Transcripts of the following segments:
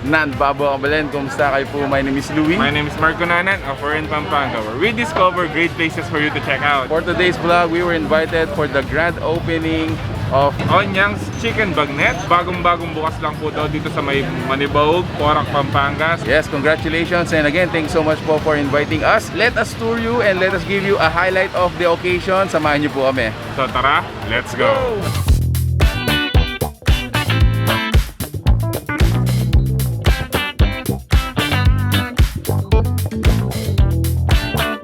Nan Babo Kabalen. Kumusta kayo po? My name is Louie. My name is Marco Nanan of We're in Pampanga, where we discover great places for you to check out. For today's vlog, we were invited for the grand opening of Onyangs Chicken Bagnet. Bagong-bagong bukas lang po daw dito sa may Manibaug, Porac, Pampanga. Yes, congratulations, and again, thanks so much po for inviting us. Let us tour you and let us give you a highlight of the occasion. Samahan niyo po kami. So tara, let's go!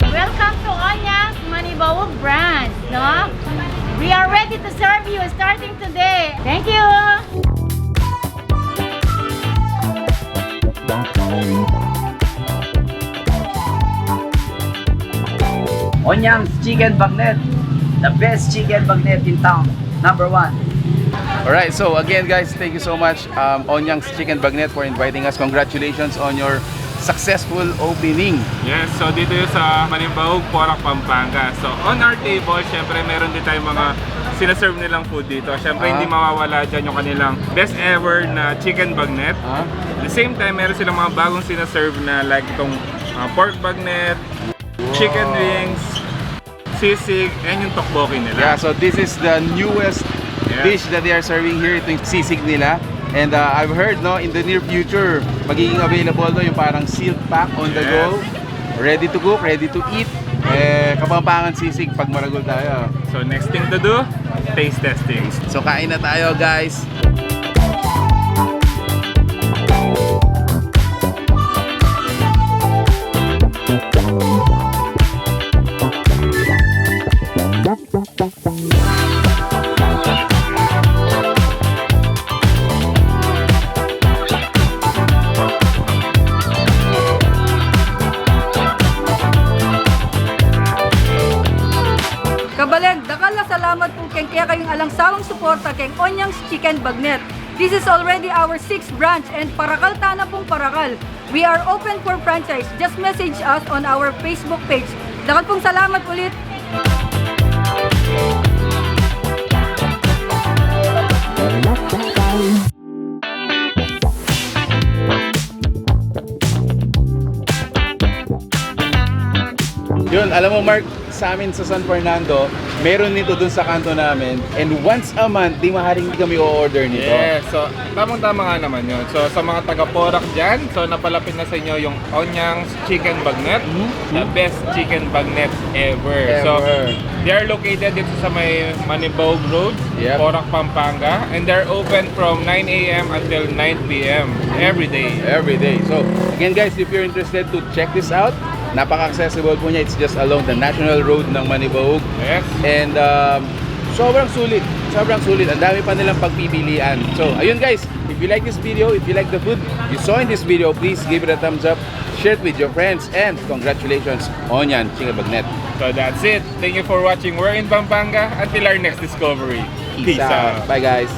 Welcome to Onyangs Manibaug Branch, no? We are ready to serve you starting today. Thank you! Onyangs Chicken Bagnet, the best chicken bagnet in town, #1. Alright, so again guys, thank you so much Onyangs Chicken Bagnet for inviting us. Congratulations on your successful opening. Yes, so dito yun sa Manibaug, Porac, Pampanga. So on our table, syempre meron din tayong mga sinaserve nilang food dito. Syempre hindi mawawala dyan yung kanilang best ever na chicken bagnet. At the same time, meron silang mga bagong sinaserve na like itong pork bagnet, chicken wings, sisig, and yung tteokbokki Yeah, nila. so this is the newest dish that they are serving here. Ito yung sisig nila. And I've heard, no, in the near future, magiging available no, yung parang sealed pack on the go. Ready to cook, ready to eat. Kapampangan sisig pag maragol tayo. So next thing to do, taste testing. So kain na tayo guys. Kabaleg, dakala salamat po kaya kayong alang sawang suporta kay Onyangs Chicken Bagnet. This is already our 6th branch and parakal tana pong parakal. We are open for franchise. Just message us on our Facebook page. Dakal pong salamat ulit. Yun, alam mo Mark, sa amin sa San Fernando, meron nito dun sa kanto namin. And once a month, di maaaring kami o-order nito. Yes, so tamang-tama nga naman yun. So sa mga taga-Porac dyan, so napalapit na sa inyo yung Onyangs Chicken Bagnet, the best chicken bagnet ever. So they are located dito sa may Manibaug Road, Porac, Pampanga, and they're open from 9 AM until 9 PM every day. Every day. So again guys, if you're interested to check this out, napaka-accessible po niya. It's just along the National Road ng Manibaug. Yes. And sobrang sulit. Sobrang sulit. Ang dami pa nilang pagpipilian. So, ayun guys. If you like this video, if you like the food you saw in this video, please give it a thumbs up. Share it with your friends. And congratulations, Onyangs Chicken Bagnet. So that's it. Thank you for watching We're in Pampanga. Until our next discovery. Peace out. Bye guys.